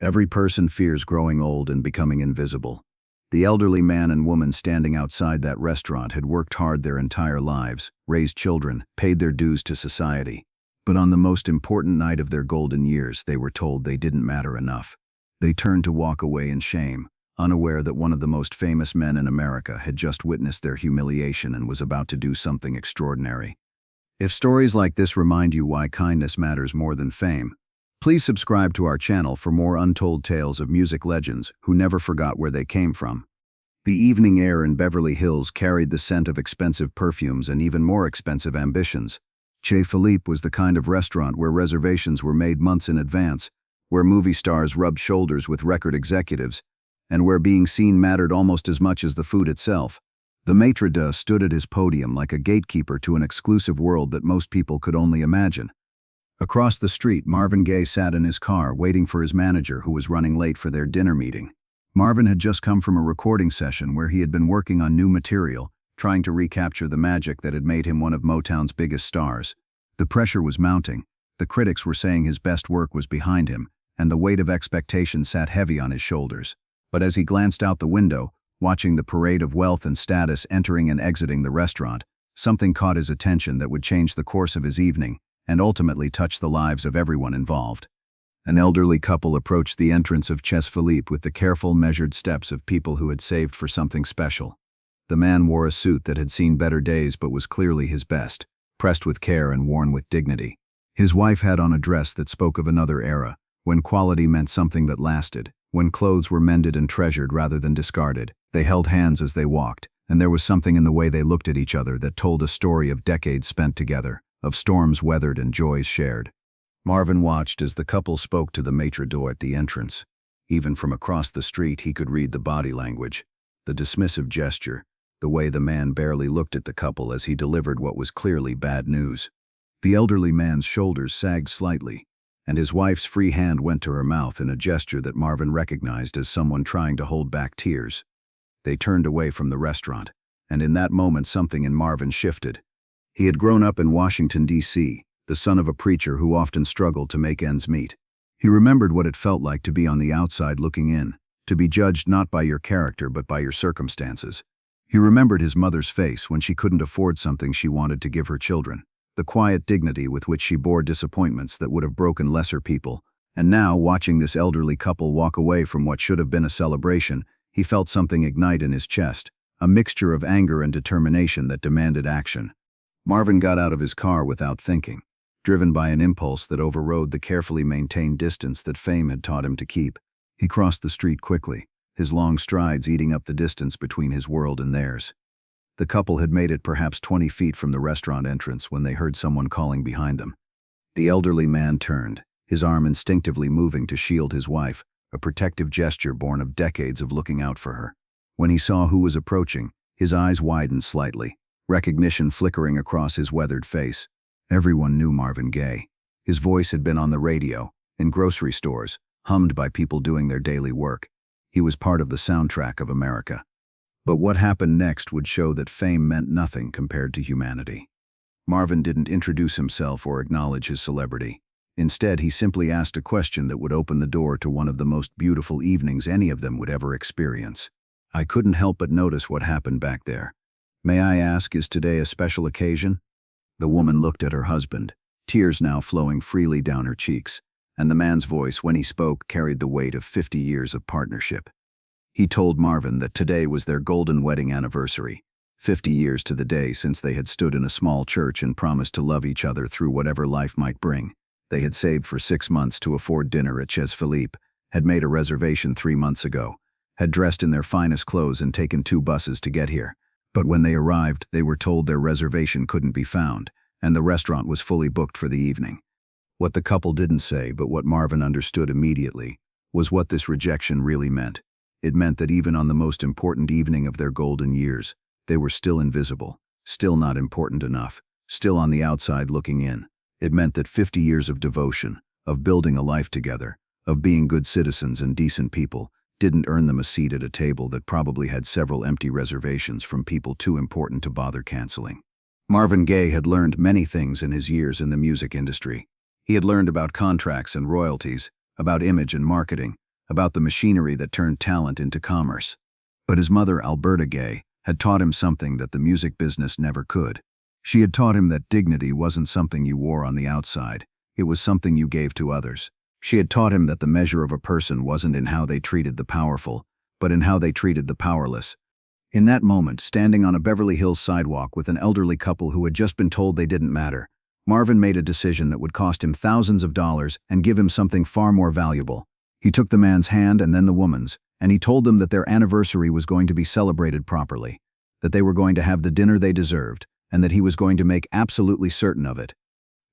Every person fears growing old and becoming invisible. The elderly man and woman standing outside that restaurant had worked hard their entire lives, raised children, paid their dues to society. But on the most important night of their golden years, they were told they didn't matter enough. They turned to walk away in shame, unaware that one of the most famous men in America had just witnessed their humiliation and was about to do something extraordinary. If stories like this remind you why kindness matters more than fame, please subscribe to our channel for more untold tales of music legends who never forgot where they came from. The evening air in Beverly Hills carried the scent of expensive perfumes and even more expensive ambitions. Chez Philippe was the kind of restaurant where reservations were made months in advance, where movie stars rubbed shoulders with record executives, and where being seen mattered almost as much as the food itself. The maître d' stood at his podium like a gatekeeper to an exclusive world that most people could only imagine. Across the street, Marvin Gaye sat in his car waiting for his manager, who was running late for their dinner meeting. Marvin had just come from a recording session where he had been working on new material, trying to recapture the magic that had made him one of Motown's biggest stars. The pressure was mounting. The critics were saying his best work was behind him, and the weight of expectation sat heavy on his shoulders. But as he glanced out the window, watching the parade of wealth and status entering and exiting the restaurant, something caught his attention that would change the course of his evening and ultimately touch the lives of everyone involved. An elderly couple approached the entrance of Chez Philippe with the careful, measured steps of people who had saved for something special. The man wore a suit that had seen better days but was clearly his best, pressed with care and worn with dignity. His wife had on a dress that spoke of another era, when quality meant something that lasted, when clothes were mended and treasured rather than discarded. They held hands as they walked, and there was something in the way they looked at each other that told a story of decades spent together, of storms weathered and joys shared. Marvin watched as the couple spoke to the maître d' at the entrance. Even from across the street, he could read the body language, the dismissive gesture, the way the man barely looked at the couple as he delivered what was clearly bad news. The elderly man's shoulders sagged slightly, and his wife's free hand went to her mouth in a gesture that Marvin recognized as someone trying to hold back tears. They turned away from the restaurant, and in that moment something in Marvin shifted. He had grown up in Washington, D.C., the son of a preacher who often struggled to make ends meet. He remembered what it felt like to be on the outside looking in, to be judged not by your character but by your circumstances. He remembered his mother's face when she couldn't afford something she wanted to give her children, the quiet dignity with which she bore disappointments that would have broken lesser people, and now, watching this elderly couple walk away from what should have been a celebration, he felt something ignite in his chest, a mixture of anger and determination that demanded action. Marvin got out of his car without thinking, driven by an impulse that overrode the carefully maintained distance that fame had taught him to keep. He crossed the street quickly, his long strides eating up the distance between his world and theirs. The couple had made it perhaps 20 feet from the restaurant entrance when they heard someone calling behind them. The elderly man turned, his arm instinctively moving to shield his wife, a protective gesture born of decades of looking out for her. When he saw who was approaching, his eyes widened slightly, recognition flickering across his weathered face. Everyone knew Marvin Gaye. His voice had been on the radio, in grocery stores, hummed by people doing their daily work. He was part of the soundtrack of America. But what happened next would show that fame meant nothing compared to humanity. Marvin didn't introduce himself or acknowledge his celebrity. Instead, he simply asked a question that would open the door to one of the most beautiful evenings any of them would ever experience. "I couldn't help but notice what happened back there. May I ask, is today a special occasion?" The woman looked at her husband, tears now flowing freely down her cheeks, and the man's voice, when he spoke, carried the weight of 50 years of partnership. He told Marvin that today was their golden wedding anniversary, 50 years to the day since they had stood in a small church and promised to love each other through whatever life might bring. They had saved for 6 months to afford dinner at Chez Philippe, had made a reservation 3 months ago, had dressed in their finest clothes and taken 2 buses to get here. But when they arrived, they were told their reservation couldn't be found, and the restaurant was fully booked for the evening. What the couple didn't say, but what Marvin understood immediately, was what this rejection really meant. It meant that even on the most important evening of their golden years, they were still invisible, still not important enough, still on the outside looking in. It meant that 50 years of devotion, of building a life together, of being good citizens and decent people, didn't earn them a seat at a table that probably had several empty reservations from people too important to bother canceling. Marvin Gaye had learned many things in his years in the music industry. He had learned about contracts and royalties, about image and marketing, about the machinery that turned talent into commerce. But his mother, Alberta Gaye, had taught him something that the music business never could. She had taught him that dignity wasn't something you wore on the outside, it was something you gave to others. She had taught him that the measure of a person wasn't in how they treated the powerful, but in how they treated the powerless. In that moment, standing on a Beverly Hills sidewalk with an elderly couple who had just been told they didn't matter, Marvin made a decision that would cost him thousands of dollars and give him something far more valuable. He took the man's hand and then the woman's, and he told them that their anniversary was going to be celebrated properly, that they were going to have the dinner they deserved, and that he was going to make absolutely certain of it.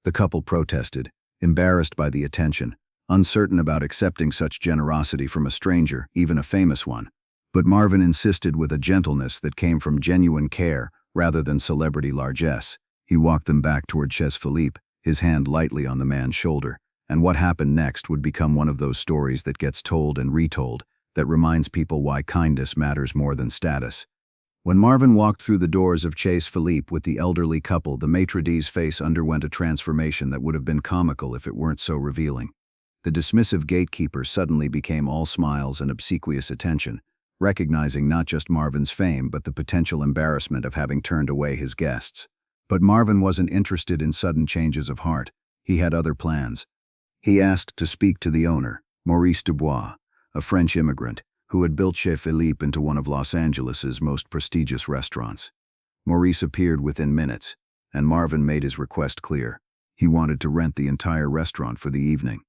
The couple protested, embarrassed by the attention, uncertain about accepting such generosity from a stranger, even a famous one. But Marvin insisted with a gentleness that came from genuine care rather than celebrity largesse. He walked them back toward Chez Philippe, his hand lightly on the man's shoulder, and what happened next would become one of those stories that gets told and retold, that reminds people why kindness matters more than status. When Marvin walked through the doors of Chez Philippe with the elderly couple, the maitre d's face underwent a transformation that would have been comical if it weren't so revealing. The dismissive gatekeeper suddenly became all smiles and obsequious attention, recognizing not just Marvin's fame but the potential embarrassment of having turned away his guests. But Marvin wasn't interested in sudden changes of heart. He had other plans. He asked to speak to the owner, Maurice Dubois, a French immigrant, who had built Chez Philippe into one of Los Angeles's most prestigious restaurants. Maurice appeared within minutes, and Marvin made his request clear. He wanted to rent the entire restaurant for the evening.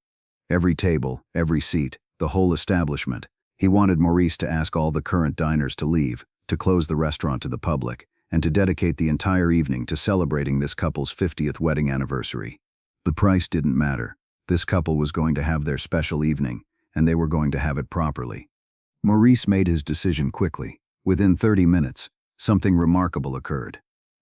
Every table, every seat, the whole establishment. He wanted Maurice to ask all the current diners to leave, to close the restaurant to the public, and to dedicate the entire evening to celebrating this couple's 50th wedding anniversary. The price didn't matter. This couple was going to have their special evening, and they were going to have it properly. Maurice made his decision quickly. Within 30 minutes, something remarkable occurred.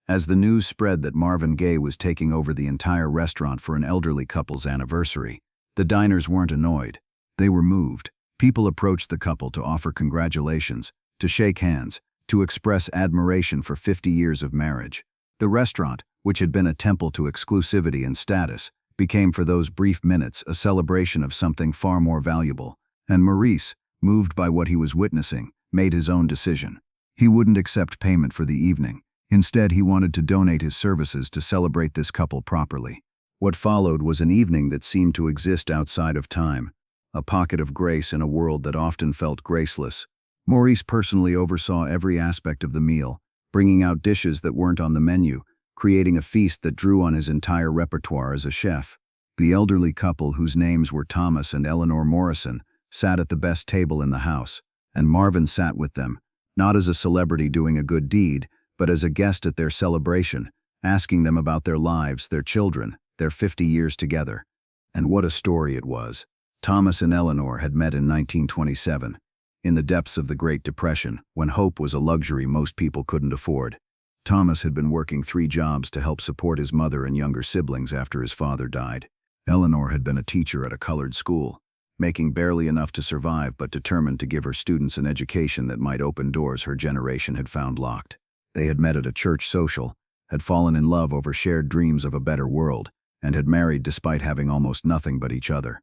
As the news spread that Marvin Gaye was taking over the entire restaurant for an elderly couple's anniversary, the diners weren't annoyed. They were moved. People approached the couple to offer congratulations, to shake hands, to express admiration for 50 years of marriage. The restaurant, which had been a temple to exclusivity and status, became for those brief minutes a celebration of something far more valuable, and Maurice, moved by what he was witnessing, made his own decision. He wouldn't accept payment for the evening. Instead, he wanted to donate his services to celebrate this couple properly. What followed was an evening that seemed to exist outside of time, a pocket of grace in a world that often felt graceless. Maurice personally oversaw every aspect of the meal, bringing out dishes that weren't on the menu, creating a feast that drew on his entire repertoire as a chef. The elderly couple, whose names were Thomas and Eleanor Morrison, sat at the best table in the house, and Marvin sat with them, not as a celebrity doing a good deed, but as a guest at their celebration, asking them about their lives, their children, their 50 years together. And what a story it was. Thomas and Eleanor had met in 1927, in the depths of the Great Depression, when hope was a luxury most people couldn't afford. Thomas had been working 3 jobs to help support his mother and younger siblings after his father died. Eleanor had been a teacher at a colored school, making barely enough to survive but determined to give her students an education that might open doors her generation had found locked. They had met at a church social, had fallen in love over shared dreams of a better world, and had married despite having almost nothing but each other.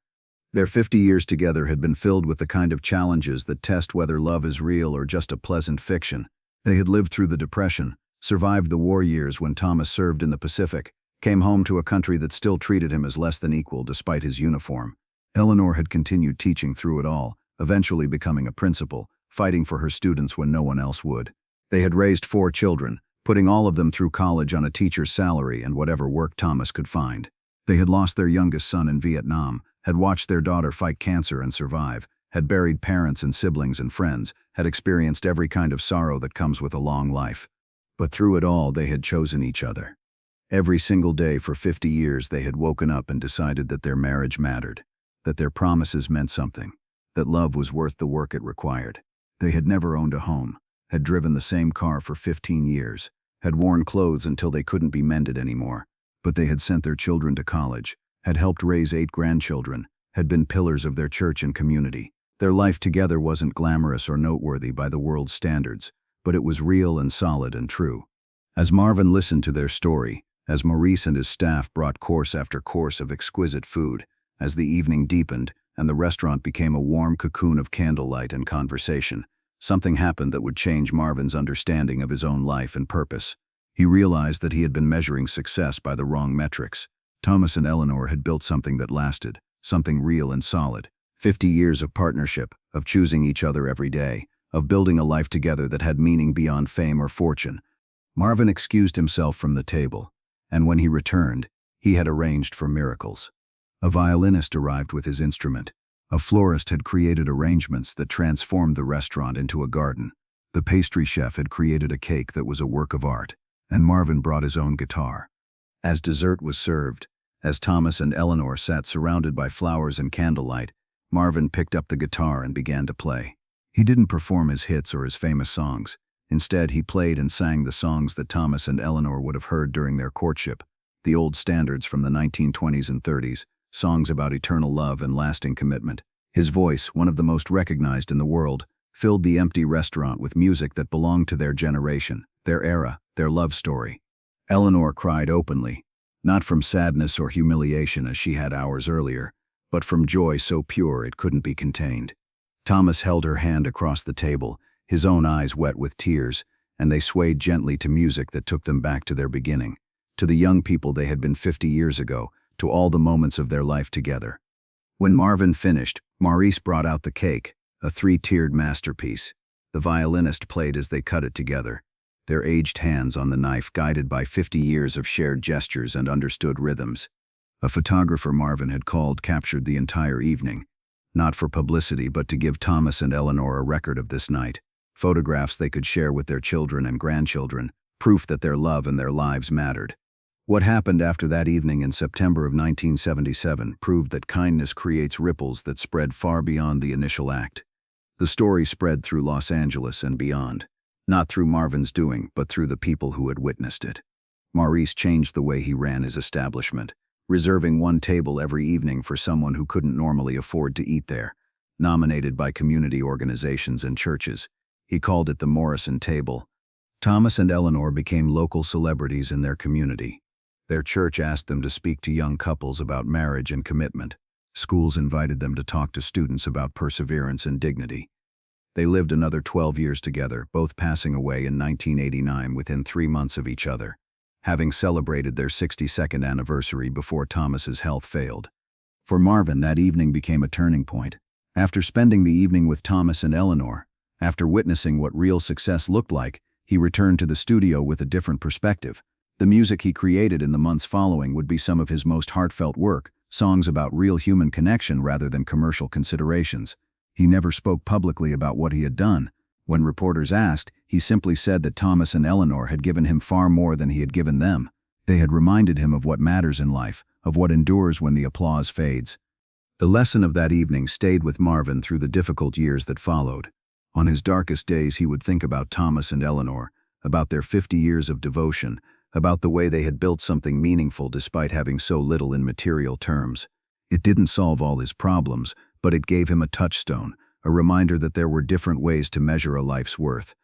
Their 50 years together had been filled with the kind of challenges that test whether love is real or just a pleasant fiction. They had lived through the Depression, survived the war years when Thomas served in the Pacific, came home to a country that still treated him as less than equal despite his uniform. Eleanor had continued teaching through it all, eventually becoming a principal, fighting for her students when no one else would. They had raised 4 children, putting all of them through college on a teacher's salary and whatever work Thomas could find. They had lost their youngest son in Vietnam, had watched their daughter fight cancer and survive, had buried parents and siblings and friends, had experienced every kind of sorrow that comes with a long life. But through it all, they had chosen each other. Every single day for 50 years they had woken up and decided that their marriage mattered, that their promises meant something, that love was worth the work it required. They had never owned a home, had driven the same car for 15 years, had worn clothes until they couldn't be mended anymore, but they had sent their children to college, had helped raise 8 grandchildren, had been pillars of their church and community. Their life together wasn't glamorous or noteworthy by the world's standards, but it was real and solid and true. As Marvin listened to their story, as Maurice and his staff brought course after course of exquisite food, as the evening deepened, and the restaurant became a warm cocoon of candlelight and conversation. Something happened that would change Marvin's understanding of his own life and purpose. He realized that he had been measuring success by the wrong metrics. Thomas and Eleanor had built something that lasted, something real and solid. 50 years of partnership, of choosing each other every day, of building a life together that had meaning beyond fame or fortune. Marvin excused himself from the table, and when he returned, he had arranged for miracles. A violinist arrived with his instrument. A florist had created arrangements that transformed the restaurant into a garden. The pastry chef had created a cake that was a work of art, and Marvin brought his own guitar. As dessert was served, as Thomas and Eleanor sat surrounded by flowers and candlelight, Marvin picked up the guitar and began to play. He didn't perform his hits or his famous songs. Instead, he played and sang the songs that Thomas and Eleanor would have heard during their courtship, the old standards from the 1920s and 30s, songs about eternal love and lasting commitment. His voice, one of the most recognized in the world, filled the empty restaurant with music that belonged to their generation, their era, their love story. Eleanor cried openly, not from sadness or humiliation as she had hours earlier, but from joy so pure it couldn't be contained. Thomas held her hand across the table, his own eyes wet with tears, and they swayed gently to music that took them back to their beginning, to the young people they had been 50 years ago, to all the moments of their life together. When Marvin finished, Maurice brought out the cake, a 3-tiered masterpiece. The violinist played as they cut it together, their aged hands on the knife guided by 50 years of shared gestures and understood rhythms. A photographer Marvin had called captured the entire evening, not for publicity but to give Thomas and Eleanor a record of this night, photographs they could share with their children and grandchildren, proof that their love and their lives mattered. What happened after that evening in September of 1977 proved that kindness creates ripples that spread far beyond the initial act. The story spread through Los Angeles and beyond, not through Marvin's doing, but through the people who had witnessed it. Maurice changed the way he ran his establishment, reserving one table every evening for someone who couldn't normally afford to eat there. Nominated by community organizations and churches, he called it the Morrison Table. Thomas and Eleanor became local celebrities in their community. Their church asked them to speak to young couples about marriage and commitment. Schools invited them to talk to students about perseverance and dignity. They lived another 12 years together, both passing away in 1989 within 3 months of each other, having celebrated their 62nd anniversary before Thomas's health failed. For Marvin, that evening became a turning point. After spending the evening with Thomas and Eleanor, after witnessing what real success looked like, he returned to the studio with a different perspective. The music he created in the months following would be some of his most heartfelt work, songs about real human connection rather than commercial considerations. He never spoke publicly about what he had done. When reporters asked, he simply said that Thomas and Eleanor had given him far more than he had given them. They had reminded him of what matters in life, of what endures when the applause fades. The lesson of that evening stayed with Marvin through the difficult years that followed. On his darkest days, he would think about Thomas and Eleanor, about their 50 years of devotion, about the way they had built something meaningful despite having so little in material terms. It didn't solve all his problems, but it gave him a touchstone, a reminder that there were different ways to measure a life's worth.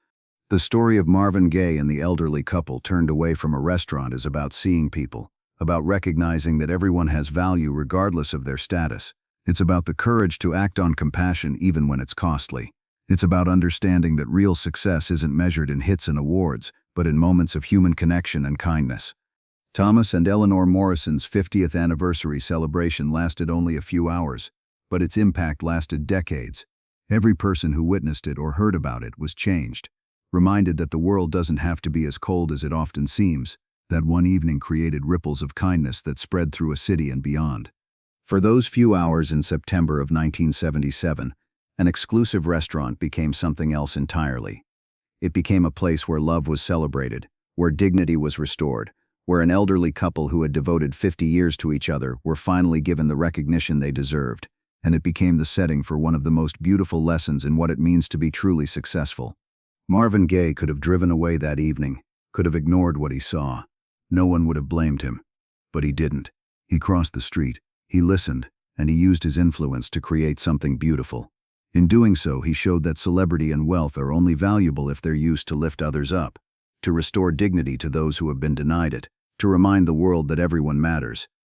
The story of Marvin Gaye and the elderly couple turned away from a restaurant is about seeing people, about recognizing that everyone has value regardless of their status. It's about the courage to act on compassion even when it's costly. It's about understanding that real success isn't measured in hits and awards, but in moments of human connection and kindness. Thomas and Eleanor Morrison's 50th anniversary celebration lasted only a few hours, but its impact lasted decades. Every person who witnessed it or heard about it was changed, reminded that the world doesn't have to be as cold as it often seems. That one evening created ripples of kindness that spread through a city and beyond. For those few hours in September of 1977, an exclusive restaurant became something else entirely. It became a place where love was celebrated, where dignity was restored, where an elderly couple who had devoted 50 years to each other were finally given the recognition they deserved, and it became the setting for one of the most beautiful lessons in what it means to be truly successful. Marvin Gaye could have driven away that evening, could have ignored what he saw. No one would have blamed him. But he didn't. He crossed the street, he listened, and he used his influence to create something beautiful. In doing so, he showed that celebrity and wealth are only valuable if they're used to lift others up, to restore dignity to those who have been denied it, to remind the world that everyone matters.